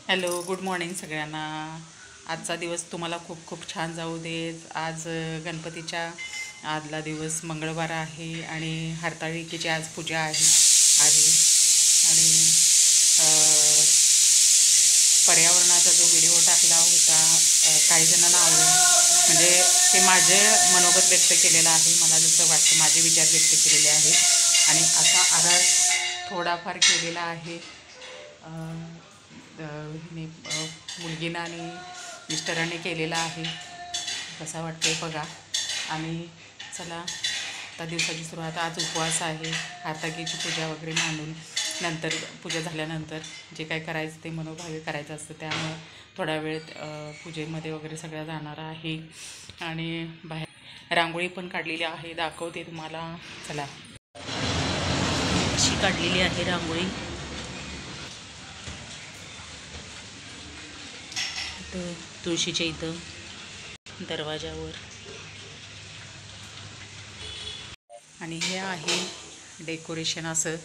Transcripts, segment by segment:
Hello, good morning सगळ्यांना. आजचा दिवस तुम्हाला खूप खूप छान जाऊ देत. आज गणपतीच्या आदला दिवस मंगळवार आहे आणि हरताळिकेची आज पूजा आहे आणि पर्यावरणाचा जो व्हिडिओ टाकला होता काही जणांना आवडेल, म्हणजे ते माझं मनोगत व्यक्त केलेलं आहे. मला जसं वाटतं माझे विचार व्यक्त केलेले आहेत आणि असा आधार थोडाफार केलेला आहे मुलगीनं आणि मिस्टरांनी केलेला आहे. कसा वाटते बघा. आणि चला आता दिवसाची सुरुवात. आज उपवास आहे. हारताळीची पूजा वगैरे मांडून नंतर पूजा झाल्यानंतर जे काय करायचं ते मनोभावे करायचं असतं, त्यामुळं थोडा वेळ पूजेमध्ये वगैरे सगळं जाणार आहे. आणि बाहेर रांगोळी पण काढलेली आहे, दाखवते तुम्हाला. चला, अशी काढलेली आहे रांगोळी. इथं तुळशीच्या इथं दरवाजावर. आणि हे आहे डेकोरेशन. असं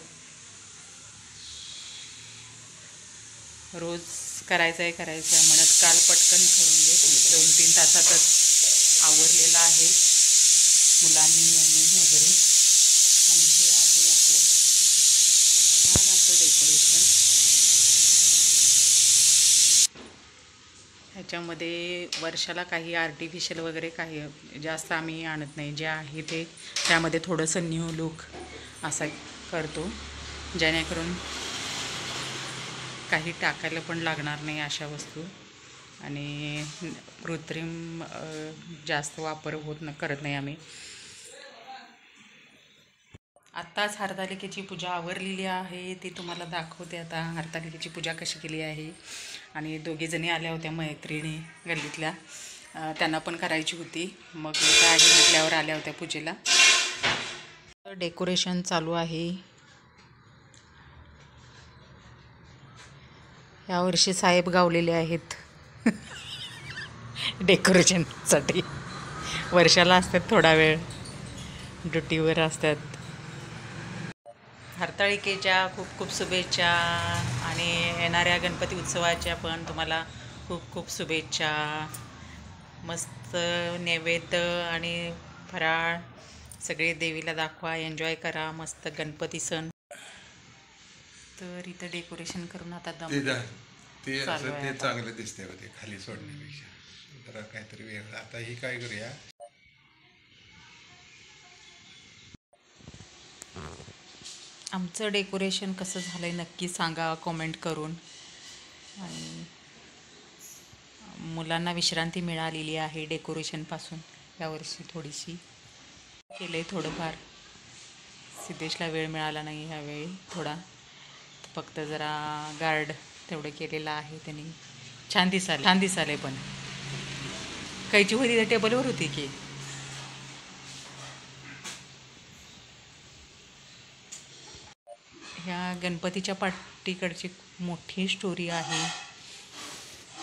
रोज करायचं आहे म्हणत काल पटकन करून घेतली. 2-3 तासातच आवरलेलं आहे मुलांनी यांनी वगैरे. आणि हे आहे असं छान असं डेकोरेशन. ह्याच्यामध्ये वर्षाला काही आर्टिफिशियल वगैरे काही जास्त आम्ही आणत नाही. जे आहे ते त्यामध्ये थोडंसं न्यू लुक असा करतो, जेणेकरून काही टाकायला पण लागणार नाही अशा वस्तू. आणि कृत्रिम जास्त वापर करत नाही आम्ही. आत्ताच हरतालिकेची पूजा आवरलेली आहे, ती तुम्हाला दाखवते. आता हरतालिकेची पूजा कशी केली आहे. आणि दोघीजणी आल्या होत्या मैत्रिणी गल्लीतल्या, त्यांना पण करायची होती. मग काय म्हटल्यावर आल्या होत्या पूजेला. डेकोरेशन चालू आहे. यावर्षी साहेब गावलेले आहेत डेकोरेशनसाठी. वर्षाला असतात, थोडा वेळ ड्युटीवर असतात. हरताळिकेच्या खूप खूप शुभेच्छा आणि येणाऱ्या गणपती उत्सवाच्या पण तुम्हाला खूप खूप शुभेच्छा. मस्त नैवेद्य आणि फराळ सगळे देवीला दाखवा, एन्जॉय करा मस्त गणपती सण. तर इथं डेकोरेशन करून आता ते असं ते चांगलं दिसतंय होते खाली सोडण्यापेक्षा. जरा काहीतरी वेगळं. आता ही काय करूया, आमचं डेकोरेशन कसं झालं आहे नक्की सांगा कॉमेंट करून. आणि मुलांना विश्रांती मिळालेली आहे डेकोरेशनपासून यावर्षी. थोडीशी केलं आहे थोडंफार. सिद्धेशला वेळ मिळाला नाही ह्यावेळी थोडा, फक्त जरा गार्ड तेवढं केलेलं आहे त्यांनी. छान दिसाले पण. कैची होती त्या टेबलवर होती की. ह्या गणपतीच्या पाठीकडची मोठी स्टोरी आहे.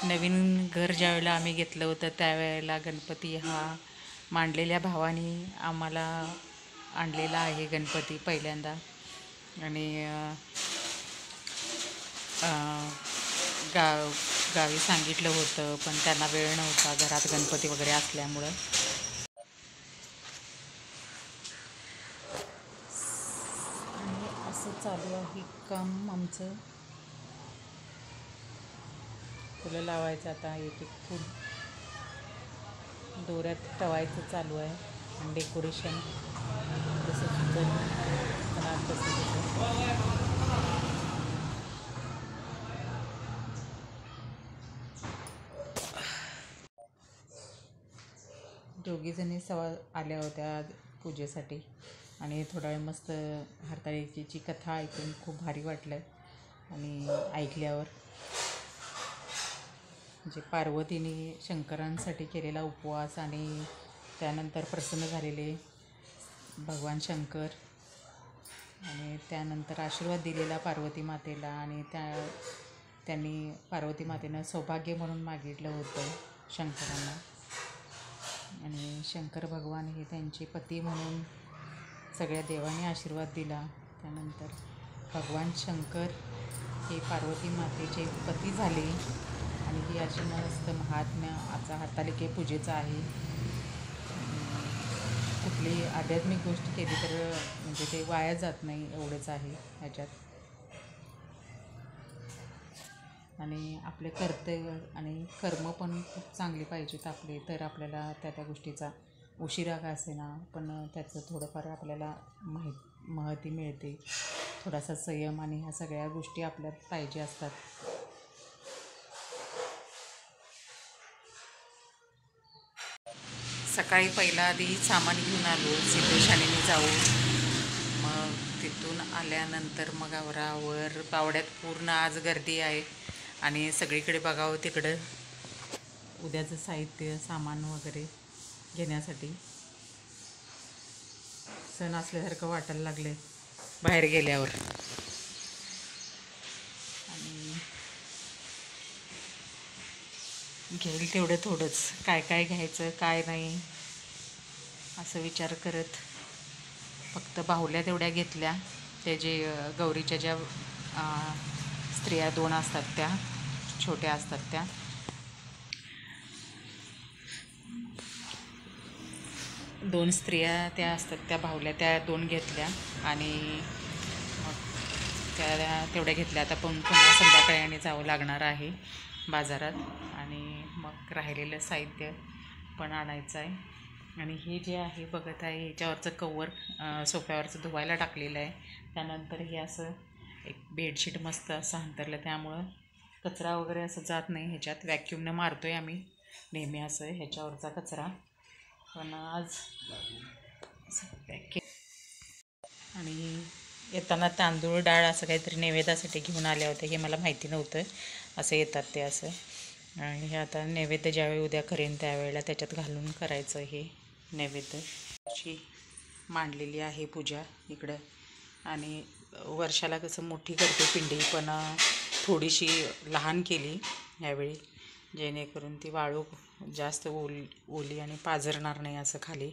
नवीन घर ज्यावेळेला आम्ही घेतलं होतं त्यावेळेला गणपती हा मांडलेल्या भावाने आम्हाला आणलेला आहे गणपती पहिल्यांदा. आणि गावी सांगितलं होतं, पण त्यांना वेळ नव्हता घरात गणपती वगैरे असल्यामुळं. आणि असं चालू आहे काम आमचं. फुलं लावायचं आता, एक एक फूल दोऱ्यात ठेवायचं चालू आहे. आणि डेकोरेशन जसं सुचलं तसं. दोघीजणी आल्या होत्या पूजेसाठी. आणि थोडा वेळ मस्त हरताळीची कथा ऐकून खूप भारी वाटलं. आणि ऐकल्यावर म्हणजे पार्वतीने शंकरांसाठी केलेला उपवास आणि त्यानंतर प्रसन्न झालेले भगवान शंकर, आणि त्यानंतर आशीर्वाद दिलेला पार्वती मातेला. आणि त्यांनी पार्वती मातेनं सौभाग्य म्हणून मागितलं होतं शंकरांना. आणि शंकर भगवान हे त्यांचे पती म्हणून सगळ्या देवांनी आशीर्वाद दिला. त्यानंतर भगवान शंकर हे पार्वती मातेचे पती झाले आणि ही अशी मस्त महात्म्य आजचा हरतालिके पूजेचा आहे. कुठली आध्यात्मिक गोष्ट केली तर म्हणजे ते वाया जात नाही एवढंच आहे ह्याच्यात. आणि आपले कर्तव्य आणि कर्म पण खूप चांगली पाहिजेत आपले, तर आपल्याला त्या गोष्टीचा उशिरा का असेना पण त्याचं थोडंफार आपल्याला महती मिळते. थोडासा संयम आणि ह्या सगळ्या गोष्टी आपल्यात पाहिजे असतात. सकाळी पहिला आधी सामान घेऊन आलो सिद्धेशालीने जाऊन. मग तिथून आल्यानंतर मग आवरावर पावड्यात पूर्ण आज गर्दी आहे आणि सगळीकडे बघावं तिकडं उद्याचं साहित्य सामान वगैरे घेण्यासाठी. सण असल्यासारखं वाटायला लागले बाहेर गेल्यावर. आणि घेईल तेवढं थोडंच, काय काय घ्यायचं काय नाही असं विचार करत फक्त बाहुल्या तेवढ्या घेतल्या. ते जे गौरीच्या ज्या स्त्रिया 2 असतात त्या छोट्या असतात त्या 2 स्त्रिया त्या असतात त्या बाहुल्या त्या 2 घेतल्या आणि मग त्या तेवढ्या घेतल्या. आता पण पुन्हा संध्याकाळी आणि जावं लागणार आहे बाजारात आणि मग राहिलेलं साहित्य पण आणायचं आहे. आणि हे जे आहे बघत आहे ह्याच्यावरचं कवर सोफ्यावरचं धुवायला टाकलेलं आहे. त्यानंतर हे असं एक बेडशीट मस्त असं अंथरलं, त्यामुळं कचरा वगैरे असं जात नाही ह्याच्यात. वॅक्यूमनं मारतो आहे आम्ही नेहमी असं ह्याच्यावरचा कचरा, पण आज आणि येताना तांदूळ डाळ असं काहीतरी नैवेद्यासाठी घेऊन आल्या होत्या. हे मला माहिती नव्हतं असं येतात ते असं. आणि हे आता नैवेद्य ज्यावेळी उद्या करेन त्यावेळेला त्याच्यात घालून करायचं हे नैवेद्य. अशी मांडलेली आहे पूजा इकडं. आणि वर्षाला कसं मोठी करते पिंडी, पण थोडीशी लहान केली ह्यावेळी, जेणेकरून ती वाळू जास्त ओली आणि पाझरणार नाही असं खाली.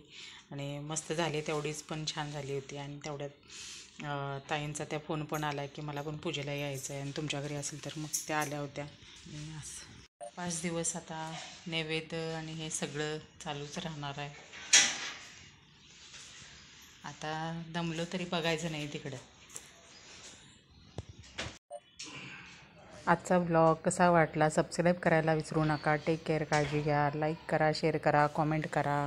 आणि मस्त झाली तेवढीच, पण छान झाली होती. आणि तेवढ्यात ताईंचा त्या फोन पण आला की मला पण पूजेला यायचं आहे आणि तुमच्या घरी असेल तर मग त्या आल्या होत्या. असं 5 दिवस आता नैवेद्य आणि हे सगळं चालूच राहणार आहे. आता दमलो तरी बघायचं नाही तिकडं. आजचा ब्लॉग कसा वाटला सबस्क्राईब करायला विसरू नका. टेक केअर, काळजी घ्या, लाईक करा, शेअर करा, कॉमेंट करा.